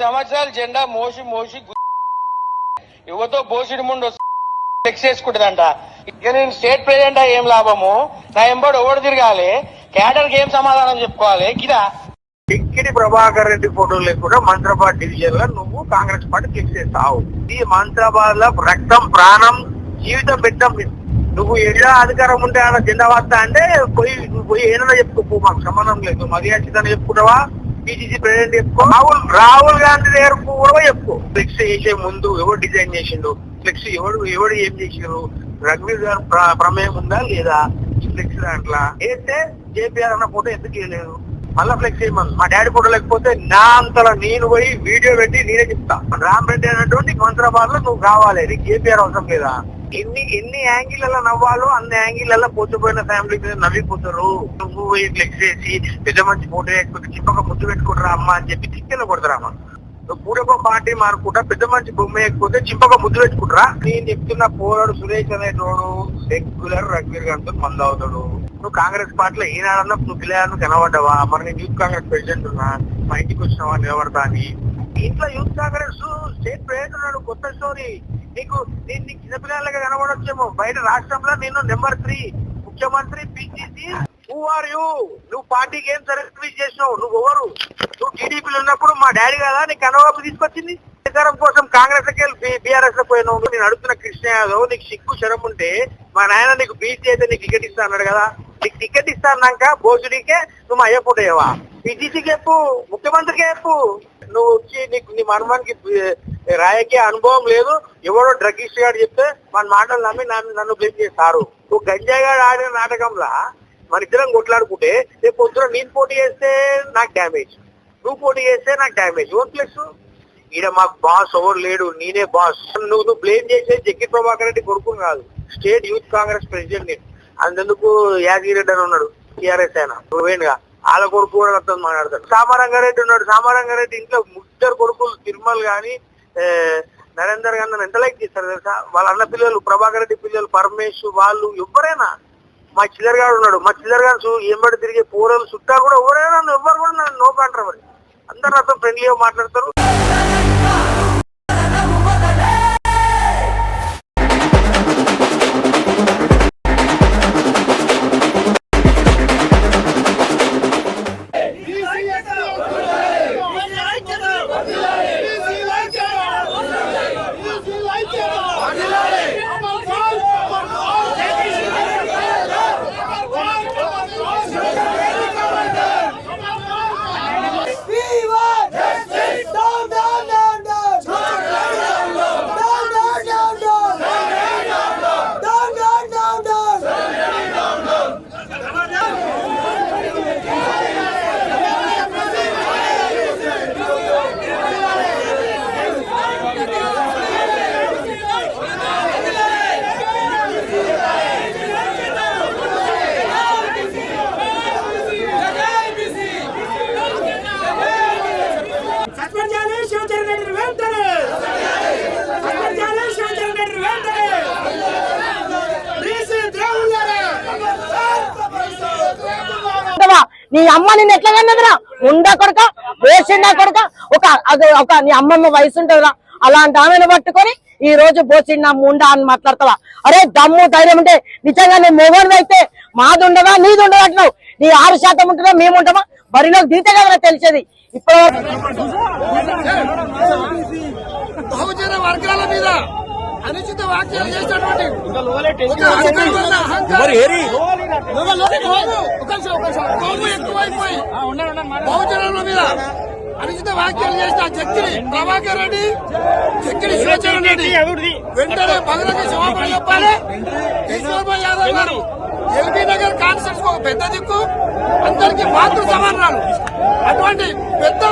సంవత్సరాలు జెండా మోసి మోసి యువతో బోసిడి ముందు ఫ్లెక్స్ చేసుకుంటుందంట. ఇక నేను స్టేట్ ప్రెసిడెంట్ ఏం లాభము? నా ఎంబడి ఓడి తిరగాలి, క్యాడర్కి ఏం సమాధానం చెప్పుకోవాలి? కిదా టిక్కిడి ప్రభాకర్ రెడ్డి ఫోటో లేకుండా మంత్రాబాద్ డివిజన్ లో నువ్వు కాంగ్రెస్ పార్టీ ఫిక్స్ చేస్తావు. ఈ మంత్రాబాద్ లో రక్తం ప్రాణం జీవితం పెట్టాం. నువ్వు ఎలా అధికారం ఉంటే అలా జెండా వస్తా అంటే పోయి ఏదైనా చెప్పుకో, మాకు సంబంధం లేదు. మర్యాద చెప్పుకుంటావా? పిసిసి ప్రెసిడెంట్ చెప్పుకో, రాహుల్ గాంధీ దగ్గర కూడా చెప్పుకో. ఫ్లెక్స్ చేసే ముందు ఎవరు డిజైన్ చేసిండు, ఫ్లెక్స్ ఎవడు ఏం చేసిండు, రఘువీర్ గారు ప్రమేయం ఉందా లేదా? ఈ ఫ్లెక్స్ దాంట్లో వేస్తే జేపీఆర్ అన్న ఫోటో ఎందుకు వేయలేదు? మళ్ళా ఫ్లెక్స్ చేయమని మా డాడీ ఫోటో లేకపోతే నా అంతలో నేను పోయి వీడియో పెట్టి నేనే చెప్తా. రామ్ రెడ్డి అన్నటువంటి మంత్రాబాద్ లో నువ్వు కావాలి, నీకు జేపీఆర్ అవసరం లేదా? ఎన్ని యాంగిల్ నవ్వాలో అన్ని యాంగిల్ పోతుపోయిన ఫ్యామిలీ మీద నవ్విపోతారు. నువ్వు పోయి ఫ్లెక్స్ చేసి పెద్ద మంచి ఫోటో వేసుకుంటే చిప్పక ముద్దు పెట్టుకుంటారా అమ్మ అని చెప్పి తిక్కెళ్ళ కొడతారా? నువ్వు పూడొక పార్టీ మారుకుంటా పెద్ద మంచి బొమ్మ వేయకపోతే చింపక ముద్దు పెట్టుకుంటారా? నేను చెప్తున్న పోరాడు సురేష్ అనేటోడు రెగ్యులర్ రఘువీర్ గారితో మందు అవుతాడు. నువ్వు కాంగ్రెస్ పార్టీలో ఈనాడన్నా నువ్వు పిల్లలను కనబడ్డావా? మరి నేను యూత్ కాంగ్రెస్ ప్రెసిడెంట్ ఉన్నా, మా ఇంటికి వచ్చినావా నిలబడతా అని. ఇంట్లో యూత్ కాంగ్రెస్ స్టేట్ ప్రెసిడెంట్ ఉన్నాడు, కొత్త స్టోరీ. నీకు చిన్నపిల్లలగా కనబడొచ్చేమో. బయట రాష్ట్రంలో నేను నెంబర్ 3 ముఖ్యమంత్రి పిసిసి. Who are you? నువ్వు పార్టీకి ఏం సర్వీస్ చేసినావు? నువ్వు ఎవరు? నువ్వు టీడీపీలో ఉన్నప్పుడు మా డాడీ కదా నీకు కనవాపు తీసుకొచ్చింది. అధికారం కోసం కాంగ్రెస్ కి బీఆర్ఎస్ లో పోయినావు. నేను అడుగుతున్న కృష్ణ యాదవ్, నీకు సిగ్గు శరం ఉంటే మా నాయన నీకు బీసీ అయితే నీకు టికెట్ ఇస్తా అన్నాడు కదా. నీకు టికెట్ ఇస్తా అన్నాక భోజుడికే నువ్వు అయ్యే ఫోటో అయ్యవా? పిసిసికి చెప్పు, ముఖ్యమంత్రికి చెప్పు. నువ్వు వచ్చి నీకు నీ మర్మానికి రాయకే అనుభవం లేదు. ఎవడో డ్రగ్గిస్ట్ గారు చెప్తే మన మాటలు నమ్మి నన్ను బ్లేమ్ చేస్తారు. నువ్వు గంజాయి గారు ఆడిన నాటకంలా మన ఇద్దరం కొట్లాడుకుంటే రేపు పొద్దున నేను పోటీ చేస్తే నాకు డ్యామేజ్, నువ్వు పోటీ చేస్తే నాకు డ్యామేజ్. ఓన్ ప్లస్ ఈడ మాకు బాస్ ఎవరు లేడు, నేనే బాస్. నువ్వు బ్లేమ్ చేసే జగ్గి ప్రభాకర్ రెడ్డి కొడుకుని కాదు, స్టేట్ యూత్ కాంగ్రెస్ ప్రెసిడెంట్ నేను. అందుకు యాదగిరెడ్డి అని ఉన్నాడు టీఆర్ఎస్ అయినా నువ్వేనుగా, వాళ్ళ కొడుకు కూడా అర్థం మాట్లాడతాడు. సామారంగారెడ్డి ఉన్నాడు, సామారంగారెడ్డి ఇంట్లో 3 కొడుకులు తిరుమల గాని నరేందర్ గారిని ఎంత లైక్ చేస్తారు తెలుసా? వాళ్ళ అన్న పిల్లలు, ప్రభాకర్ రెడ్డి పిల్లలు, పరమేశ్ వాళ్ళు ఎవరైనా. మా చిల్లర్ గారు ఉన్నాడు, మా చిల్లర్ గారు ఎంబడి తిరిగే పూరలు చుట్టా కూడా ఎవరైనా ఎవరు కూడా నన్ను నో అంటారు. మరి అందరు నాతో ఫ్రెండ్లీగా మాట్లాడతారు. నీ అమ్మ నిన్ను ఎట్లా కన్నదిరా? ఉండా కొడుక, వేసిండా కొడుక. ఒక నీ అమ్మమ్మ వయసు ఉంటుందిరా, అలాంటి ఆమెను పట్టుకొని ఈ రోజు బోసిండా ముండా అని మాట్లాడతావా? అరే దమ్ము ధైర్యం ఉంటే నిజంగా నీ మొగోడు అయితే మాది ఉండదా నీది ఉండదు అంటున్నావు. నీ 6% ఉంటుందా, మేము ఉంటామా? బరిలో దిగితే కదా తెలిసేది. ఇప్పుడు బహుజన వర్గాల మీద అనుచిత వ్యాఖ్యలు చేసినటువంటి ఎక్కువైపోయి బహుజనుల మీద అనుచిత వ్యాఖ్యలు చేసిన జక్కిడి ప్రభాకర్ రెడ్డి, జక్కిడి శివచరణ్ రెడ్డి వెంటనే బహిరంగ క్షమాపణ చెప్పాలి. ఈశ్వర్భాయ్ యాదవ్ గారు ఎల్బీ నగర్ కాన్స్టిట్యూన్సీ ఒక పెద్ద దిక్కు, అందరికీ మాతృ సమానరాలు. అటువంటి పెద్ద